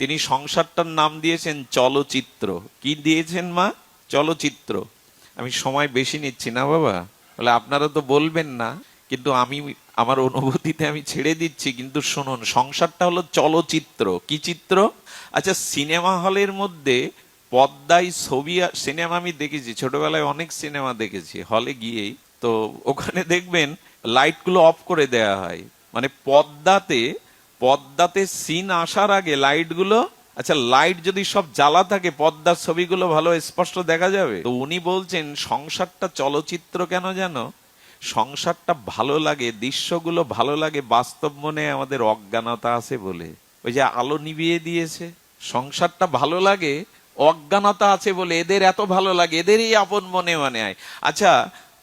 তিনি সংসারটার নাম দিয়েছেন চলচ্চিত্র। কি দিয়েছেন মা? চলচ্চিত্র। আমি সময় বেশি নিচ্ছি না বাবা, বলে আপনারা তো বলবেন না, কিন্তু আমি আমার অনুভূতিতে আমি ছেড়ে দিচ্ছি। কিন্তু শুনুন, সংসারটা হলো চলচ্চিত্র। কি চিত্র? আচ্ছা, সিনেমা হলের মধ্যে পর্দায় ছবি, সিনেমা আমি দেখেছি ছোটবেলায়, অনেক সিনেমা দেখেছি হলে গিয়েই। তো ওখানে দেখবেন লাইটগুলো অফ করে দেয়া হয়, মানে পর্দাতে পর্দাতে সিন আসার আগে লাইটগুলো, আচ্ছা লাইট যদি সব জ্বালা থাকে পর্দার ছবিগুলো ভালো স্পষ্ট দেখা যাবে। তো উনি বলছেন সংসারটা চলচ্চিত্র কেন জানো? সংসারটা ভালো লাগে, দৃশ্যগুলো ভালো লাগে বাস্তব মনে আমাদের অজ্ঞানতা আছে বলে। ওই যে আলো নিভিয়ে দিয়েছে, সংসারটা ভালো লাগে অজ্ঞানতা আছে বলে। এদের এত ভালো লাগে, এদেরই আপন মনে মনে হয়। আচ্ছা,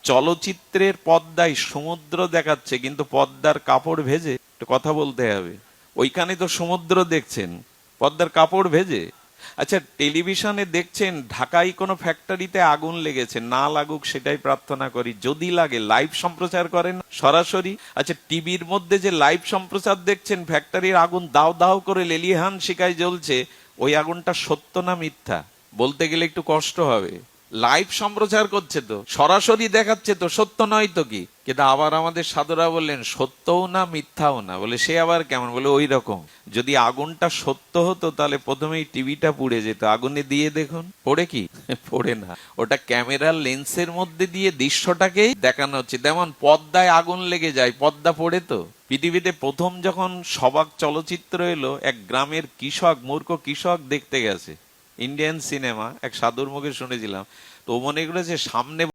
চলচ্চিত্রের পর্দায় সমুদ্র দেখাচ্ছে কিন্তু পর্দার কাপড় ভেজে, একটু কথা বলতে হবে। ওইখানে তো সমুদ্র দেখছেন, পর্দার কাপড় ভেজে। আচ্ছা, টেলিভিশনে দেখছেন ঢাকায় কোনো ফ্যাক্টরিতে আগুন লেগেছে, না লাগুক সেটাই প্রার্থনা করি, যদি লাগে লাইভ সম্প্রচার করেন সরাসরি। আচ্ছা, টিভির মধ্যে যে লাইভ সম্প্রচার দেখছেন ফ্যাক্টরির আগুন দাও দাও করে লেলিহান শিখায় জ্বলছে, ওই আগুনটা সত্য না মিথ্যা? বলতে গেলে একটু কষ্ট হবে। লাইভ সম্প্রচার করছে তো, সরাসরি দেখাচ্ছে তো, সত্য নয় তো কি? কিন্তু আবার আমাদের সাধুরা বললেন সত্যও না মিথ্যাও না, বলে সে আবার কেমন? বলে ওই রকম, যদি আগুনটা সত্য হতো তাহলে প্রথমেই টিভিটা পুড়ে যেত। আগুনে দিয়ে দেখুন, পড়ে কি? পড়ে না। ওটা ক্যামেরার লেন্সের মধ্যে দিয়ে দৃশ্যটাকেই দেখানো হচ্ছে। যেমন পর্দায় আগুন লেগে যায়, পর্দা পড়ে তো। পৃথিবীতে প্রথম যখন সবাক চলচ্চিত্র এলো, এক গ্রামের কৃষক, মূর্খ কৃষক দেখতে গেছে ইন্ডিয়ান সিনেমা, এক সাধুর মুখে শুনেছিলাম। তো মনে করেছে সামনে